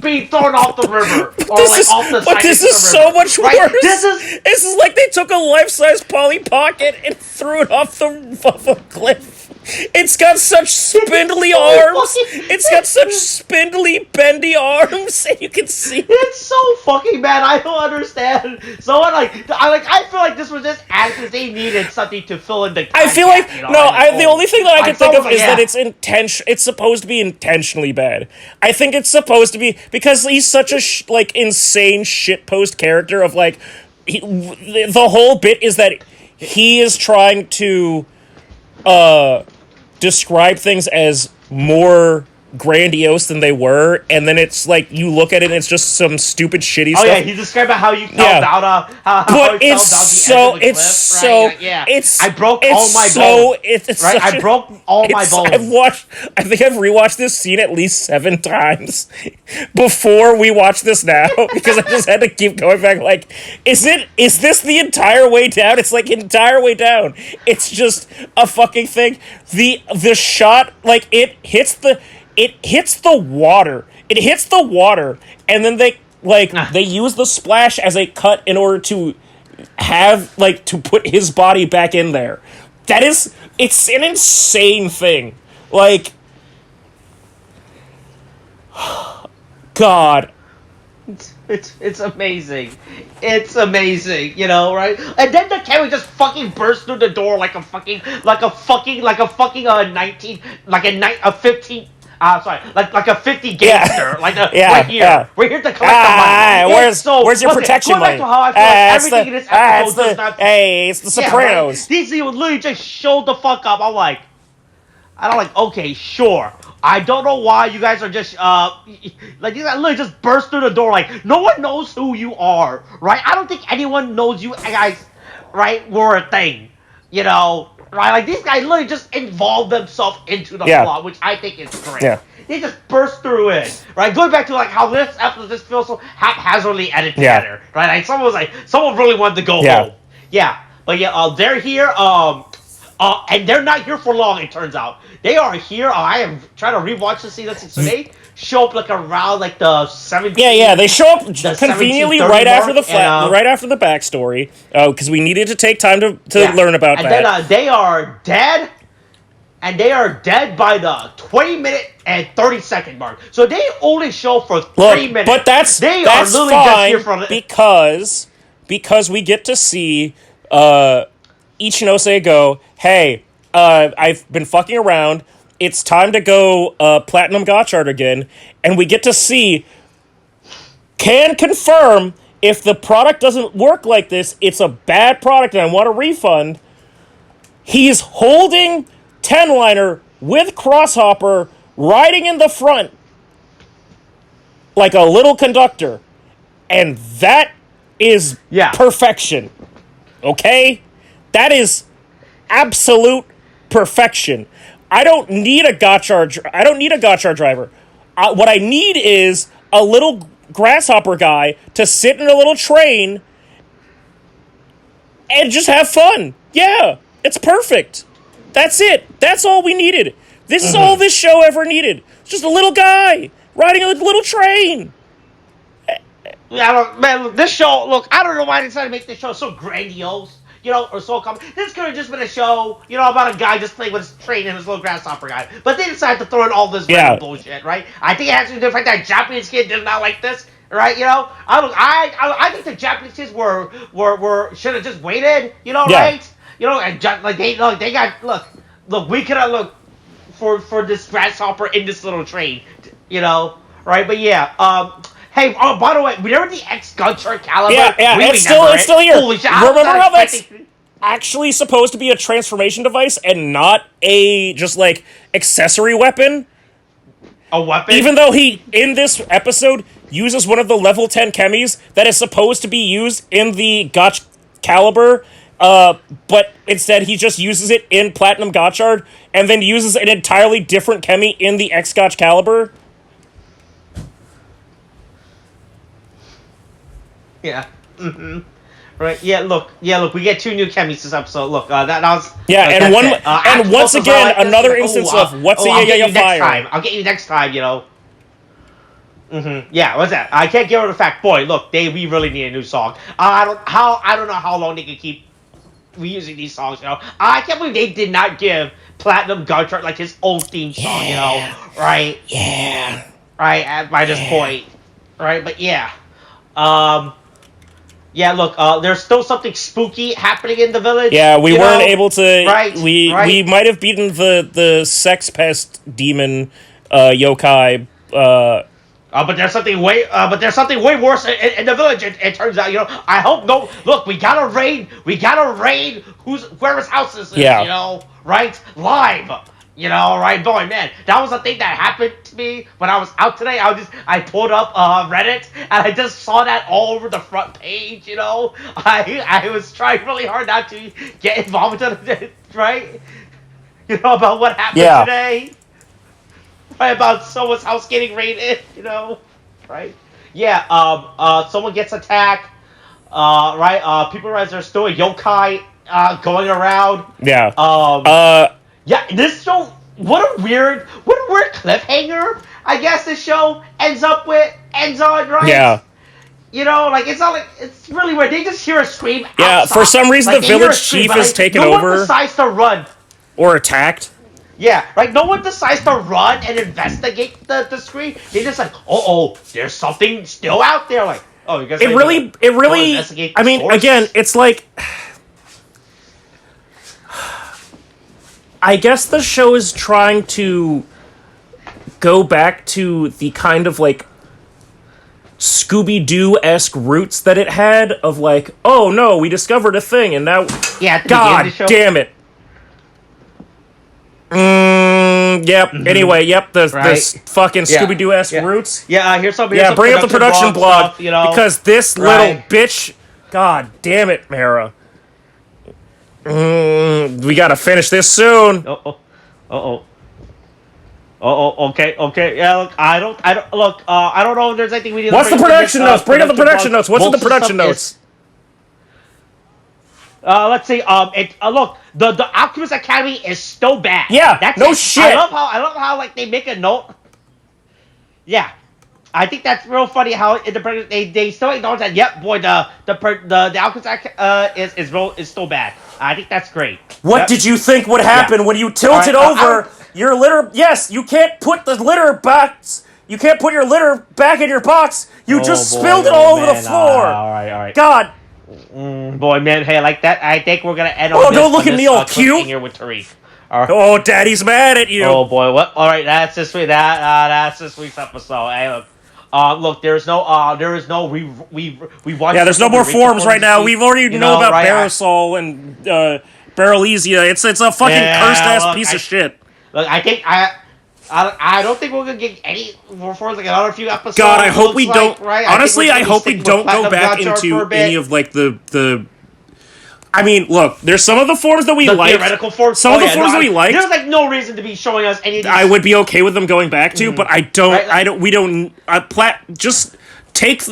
being thrown off the river or off the side of the river. But this is so much worse. This is like they took a life-size Polly Pocket and threw it off a cliff. It's got such spindly arms. It's got such spindly, bendy arms, and you can see. It's so fucking bad. I don't understand. So I feel like this was just actors. They needed something to fill in the. I feel like the only thing that I can think of is that it's It's supposed to be intentionally bad. I think it's supposed to be because he's such a insane shitpost character of like. The whole bit is that he is trying to describe things as more grandiose than they were, and then it's like you look at it and it's just some stupid shitty stuff. Oh yeah, he described how you fell down I broke all my bones. I broke all my bones. I think I've rewatched this scene at least 7 times before we watch this now because I just had to keep going back like, is this the entire way down? It's like entire way down. It's just a fucking thing. The shot, like it hits the water. It hits the water, and then they use the splash as a cut in order to have to put his body back in there. It's an insane thing. Like, God. It's amazing. It's amazing, right? And then the camera just fucking bursts through the door like a 15 like a 50 gangster, right here. We're here to collect the money. Where's your protection money? Going back to how I feel like everything in this episode does not... it's the Sopranos. Right? These people literally just showed the fuck up. I'm like, okay, sure. I don't know why you guys are just, you guys literally just burst through the door like, no one knows who you are, right? I don't think anyone knows you guys, right, were a thing, right? Like, these guys literally just involved themselves into the plot, which I think is great. Yeah. They just burst through it, right? Going back to, how this episode just feels so haphazardly edited together, right? Like, someone really wanted to go home. Yeah. But they're here, and they're not here for long, it turns out. They are here. I am trying to rewatch the scene. So they show up around the 17th. Yeah. They show up conveniently right after the right after the backstory. Because we needed to take time to learn about that. And then they are dead. And they are dead by the 20-minute and 30-second mark. So they only show for 3 minutes. But that's fine just here for because we get to see Ichinose go, hey, I've been fucking around. It's time to go Platinum Gotchard again. And we get to see can confirm if the product doesn't work like this, it's a bad product and I want a refund. He's holding 10-liner with Crosshopper riding in the front like a little conductor. And that is perfection. Okay? That is absolute perfection. I don't need a Gotchard driver. What I need is a little grasshopper guy to sit in a little train and just have fun. Yeah, it's perfect. That's it. That's all we needed. This is all this show ever needed. It's just a little guy riding a little train. Yeah, man, this show, look, I don't know why they decided to make this show so grandiose, or so common. This could have just been a show, about a guy just playing with his train and his little grasshopper guy. But they decided to throw in all this random bullshit, right? I think it has to do with the fact that Japanese kid did not like this, right? I think the Japanese kids were should have just waited, right? And they got we could have for this grasshopper in this little train, right? But yeah, hey, by the way, remember the Gotchard caliber? Yeah, it's still here. Holy shit! Remember how that's actually supposed to be a transformation device and not a just accessory weapon? A weapon? Even though he, in this episode, uses one of the level 10 chemis that is supposed to be used in the Gotch caliber, but instead he just uses it in Platinum Gotchard and then uses an entirely different chemi in the X-Gotch caliber. Yeah. Mm-hmm. Right. Yeah. Look. We get 2 new chemis this episode. Look. That was. Yeah. And once again, another instance of what's a fire. I'll get you next time. Mm-hmm. Yeah. What's that? I can't get over the fact. Boy, look. We really need a new song. I don't know how long they can keep reusing these songs. I can't believe they did not give Platinum Gotchard his own theme song. Right. Yeah. Right. By this point. Right. But yeah. Yeah, look, there's still something spooky happening in the village. Yeah, we weren't able to... Right, we might have beaten the sex pest demon yokai. But there's something way worse in the village. It turns out, I hope no... Look, we gotta raid whoever's house this is, right? Live. Right, boy, man, that was a thing that happened to me when I was out today. I pulled up Reddit, and I just saw that all over the front page, I was trying really hard not to get involved in it, right? About what happened today. Right, about someone's house getting raided, right? Yeah, someone gets attacked, right? People realize there's still a yokai going around. Yeah. Yeah, this show, what a weird cliffhanger, I guess this show ends on, right? Yeah. It's really weird. They just hear a scream outside. Yeah, for some reason the village chief has taken over. No one decides to run. Or attacked. Yeah, right, no one decides to run and investigate the scream. They just there's something still out there, you guys It really, I mean, source? Again, it's I guess the show is trying to go back to the kind of Scooby-Doo-esque roots that it had of oh no, we discovered a thing and now God damn it. Yep. Mm-hmm. Anyway, yep, the fucking Scooby-Doo-esque roots. Yeah, here's some bring up the production blog stuff, because this little bitch, God damn it, Mara. We gotta finish this soon. Okay. Yeah, look, I don't know if there's anything we need. What's the production notes? Bring up the production notes. What's in the production notes? Let's see. Look, the Alchemist Academy is still bad. Yeah, that's no it. shit. I love how they make a note. Yeah. I think that's real funny how they still acknowledge that. Yep, boy, the Alchemist is still bad. I think that's great. What did you think would happen when you tilted over your litter? Yes, you can't put the litter box. You can't put your litter back in your box. You just spilled it all over the floor. All right. God. Boy, man, hey, like that. I think we're gonna end on. Oh, don't look at me all cute. Here with Tariq. Oh, Daddy's mad at you. Oh boy, what? All right, that's this week. That's this week's episode. Hey, look. Look, there is no we watched. Yeah, there's no more forms right now. We've already know about right? Barosol and Barrelesia. It's a fucking cursed ass piece of shit. Look, I don't think we're gonna get any more forms like another few episodes. God, I hope we don't. Right? Honestly, I hope we don't go back into any of like the. I mean, look, there's some of the forms that we like. Theoretical forms. Some of the forms that we like. There's like no reason to be showing us any of these. I would be okay with them going back to, but I don't. Right? I don't. We don't. Just take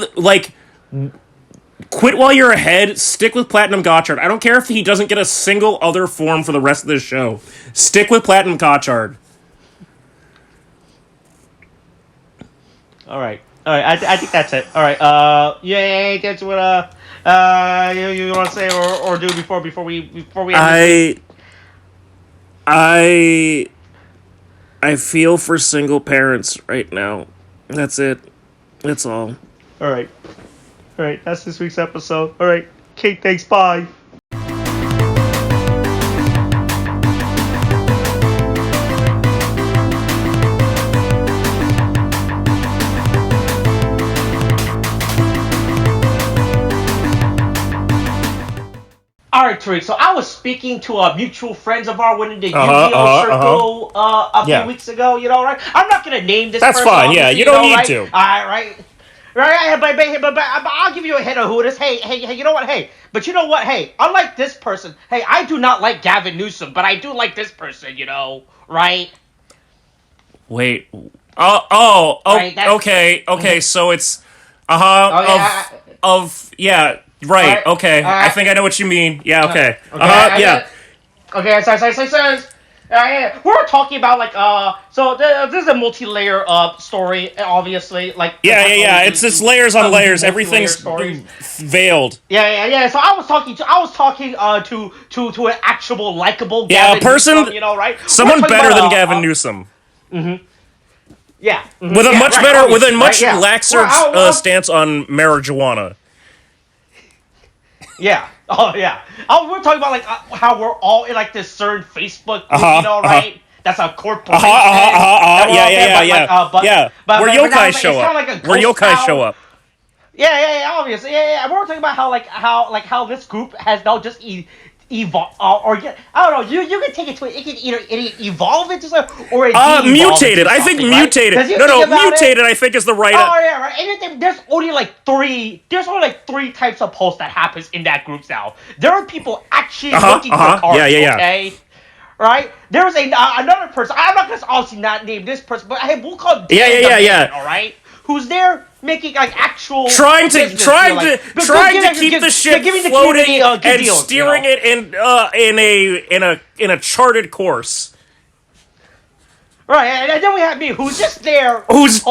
quit while you're ahead. Stick with Platinum Gotchard. I don't care if he doesn't get a single other form for the rest of this show. Stick with Platinum Gotchard. All right. I think that's it. All right. Yeah. That's what you want to say or do before we. I feel for single parents right now. That's it. That's all. All right. That's this week's episode. All right. Kate, thanks. Bye. All right, Tariq. So I was speaking to mutual friends of ours within the Yu-Gi-Oh circle a few weeks ago. Right? I'm not gonna name this. That's person, fine. Yeah, you don't need right? to. All right. But I'll give you a hint of who it is. Hey, you know what? Hey, but you know what? Hey, unlike this person, hey, I do not like Gavin Newsom, but I do like this person. Right? Wait. Right, Okay. So it's Right. Okay. I think I know what you mean. Yeah. Okay. Yeah. Okay. So we're talking about so this is a multi-layer story, obviously. Yeah. It's layers on layers. Everything's veiled. Yeah. So I was talking to an actual likable Gavin person. Newsom, right? Someone better than Gavin Newsom. Mm-hmm. Yeah. Mm-hmm. With a much better, with a much right, laxer stance on marijuana. Yeah. Oh, yeah. We're talking about how we're all in this certain Facebook group, right? That's a corporation. Yeah. But where yokai show up. Where yokai show up. Yeah. Obviously, yeah. We're talking about how this group has now just evolve I don't know. You can take it to it. It can either evolve into something or it mutated. I think mutated. Right? No, mutated. I think is the right. Oh yeah, right. And there's only three. There's only three types of posts that happens in that group now. There are people actually looking for cards. Yeah. Okay. Right? There's another person. I'm not gonna obviously not name this person, but hey, we'll call Dan yeah. All right. Who's there making actual trying to keep the ship floating and steering it in a charted course. Right, and then we have me, who's just there, who's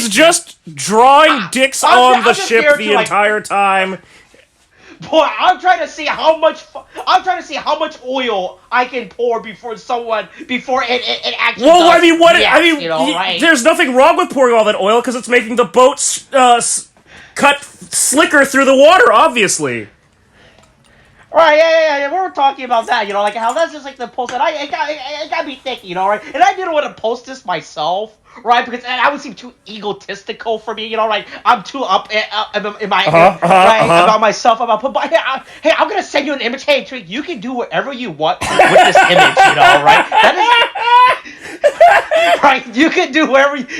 just drawing dicks on the ship the entire time. Boy, I'm trying to see how much oil I can pour before it actually. Well, right? There's nothing wrong with pouring all that oil because it's making the boat cut slicker through the water, obviously. Right, yeah. We were talking about that, how that's just the post that it got me thinking, right? And I didn't want to post this myself, right? Because I would seem too egotistical for me, I'm too up in my head, about myself. But hey, I'm gonna send you an image. Hey, Tariq, you can do whatever you want with this image, right? That is. Right, you can do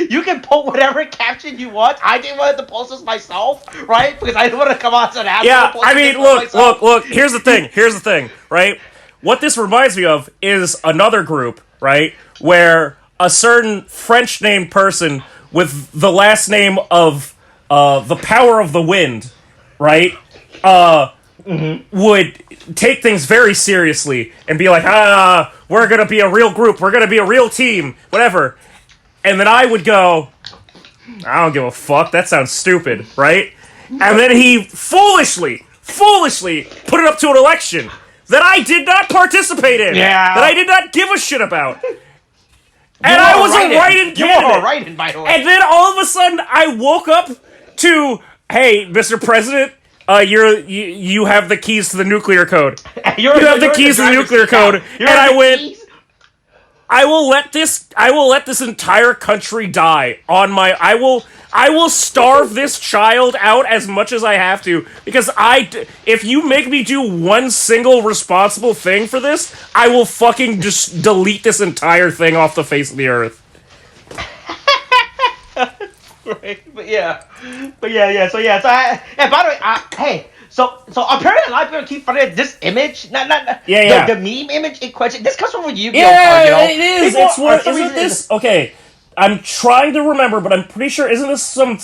you can put whatever caption you want. I didn't want to post this myself, right? Because I didn't want to come out to that. Yeah, I mean, look. Here's the thing, right? What this reminds me of is another group, right, where a certain French-named person with the last name of the Power of the Wind, right, would take things very seriously and be like, we're gonna be a real group, we're gonna be a real team, whatever. And then I would go, I don't give a fuck, that sounds stupid, right? And then he foolishly put it up to an election that I did not participate in, that I did not give a shit about. And I was a write-in candidate. You were a write-in, by the way. And then all of a sudden, I woke up to, hey, Mr. President, you have the keys to the nuclear code. You have the keys to the nuclear code. And I went, I will let this entire country die on my. I will starve this child out as much as I have to because if you make me do one single responsible thing for this, I will fucking just delete this entire thing off the face of the earth. Right, but yeah. And by the way, hey. So apparently a lot of people keep finding this image, not the meme image in question. This comes from a Yu-Gi-Oh card, you know? It is. Isn't this okay? I'm trying to remember, but I'm pretty sure isn't this some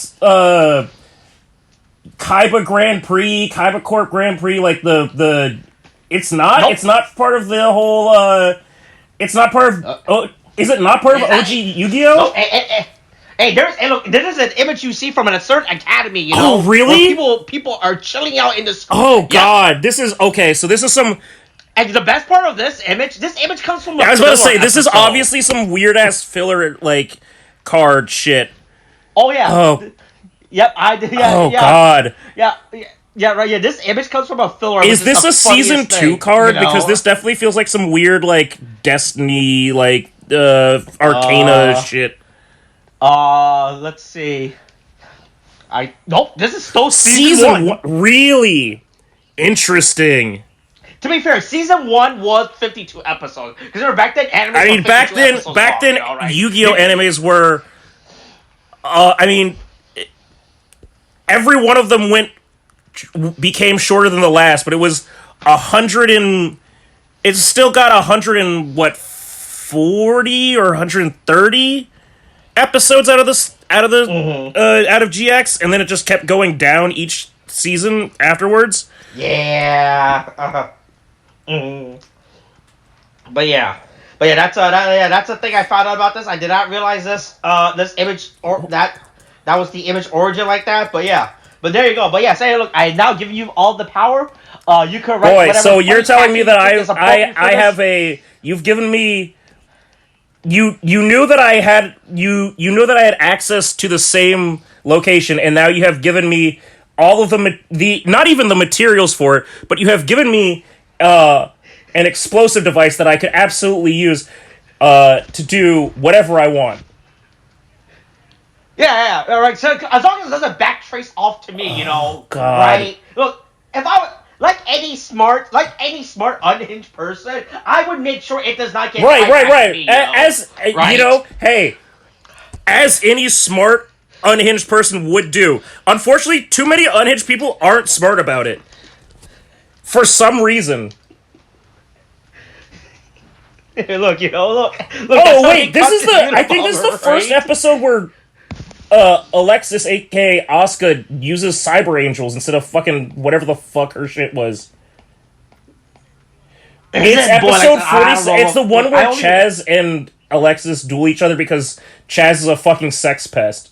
Kaiba Grand Prix, Kaiba Corp Grand Prix? Like the it's not. Nope. It's not part of the whole. It's not part of. Is it not part of OG Yu-Gi-Oh? No, Hey, look, this is an image you see from a certain academy, you know? Oh, really? People are chilling out in the school. Oh, God. This is, okay, so this is some... And the best part of this image comes from I was about to say, this is obviously some weird-ass filler, like, card shit. Oh, yeah. Oh. Yep, God. Yeah, right, yeah, this image comes from a filler. Is this a Season 2 card? You know? Because this definitely feels like some weird, like, Destiny, like, Arcana shit. Let's see. Nope, this is still season 1. Really? Interesting. To be fair, season 1 was 52 episodes. Because remember, back then, anime back then, you know, right? Yu-Gi-Oh! Animes were... every one of them became shorter than the last, but it was 100 and... It's still got 40 or 130 episodes out of GX, and then it just kept going down each season afterwards. Yeah. But yeah, that's the thing I found out about this. I did not realize this image or that was the image origin like that. But yeah, but there you go. But yeah, say look, I now give you all the power. You can write whatever. So you're telling me that I have a. You've given me. You knew that I had access to the same location, and now you have given me all of the not even the materials for it, but you have given me an explosive device that I could absolutely use to do whatever I want. Yeah, all right. So as long as it doesn't backtrace off to me, you know, God. Right? Look, if I like any smart unhinged person, I would make sure it does not get right. Me, you know? You know, hey, as any smart unhinged person would do. Unfortunately, too many unhinged people aren't smart about it. For some reason. Look. Oh wait, I think this is the first episode where Alexis, aka Asuka, uses Cyber Angels instead of fucking whatever the fuck her shit was. It's episode 40. It's the one where Chaz and Alexis duel each other because Chaz is a fucking sex pest.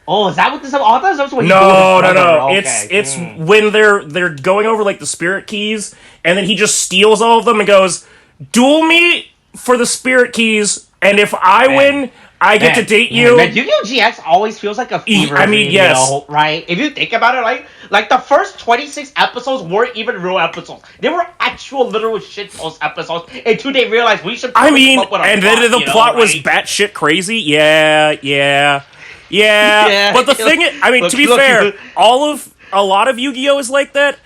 Oh, is that what this is? Oh, that's what No. Okay. It's when they're going over like the spirit keys, and then he just steals all of them and goes, "Duel me for the spirit keys, and if I win, I get to date you." Man, Yu-Gi-Oh! GX always feels like a fever. I mean, yes, you know, right? If you think about it, like the first 26 episodes weren't even real episodes; they were actual literal shitpost episodes. Until they realized we should. Come up with a plot, then the plot was batshit crazy. Yeah. But the thing is, I mean, to be fair, a lot of Yu-Gi-Oh! Is like that,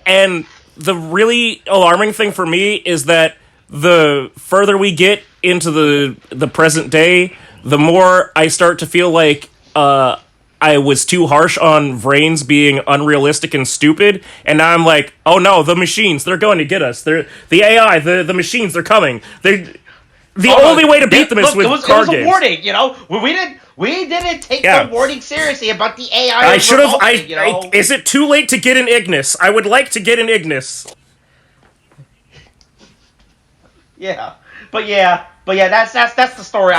and the really alarming thing for me is that the further we get into the present day, the more I start to feel like I was too harsh on Vrains being unrealistic and stupid, and now I'm like, oh no, the machines, they're going to get us. The AI, the machines, they're coming. The only way to beat them is with card games. It was a warning, you know? We didn't take the warning seriously about the AI. I should have. Is it too late to get an Ignis? I would like to get an Ignis. Yeah, but that's the story.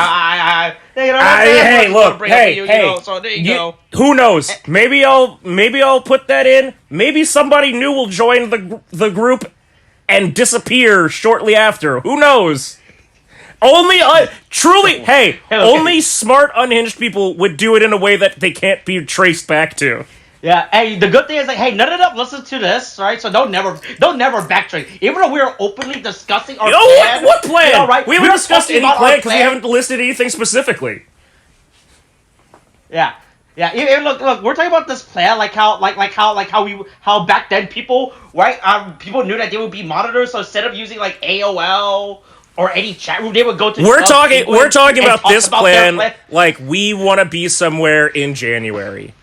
So there you go. Who knows? Maybe I'll put that in. Maybe somebody new will join the group and disappear shortly after. Who knows? Only only smart unhinged people would do it in a way that they can't be traced back to. Yeah, hey, the good thing is like, hey, none of them listen to this, right? So don't never backtrack. Even though we're openly discussing our plan, What plan? You know, right? We haven't discussed talking any about plan our because we haven't listed anything specifically. Yeah, yeah. Look, we're talking about this plan, like how back then people, right? People knew that they would be monitors, so instead of using like AOL or any chat room, they would go to. We're Club talking. Penguin We're talking and about talk this about their plan. Like we want to be somewhere in January.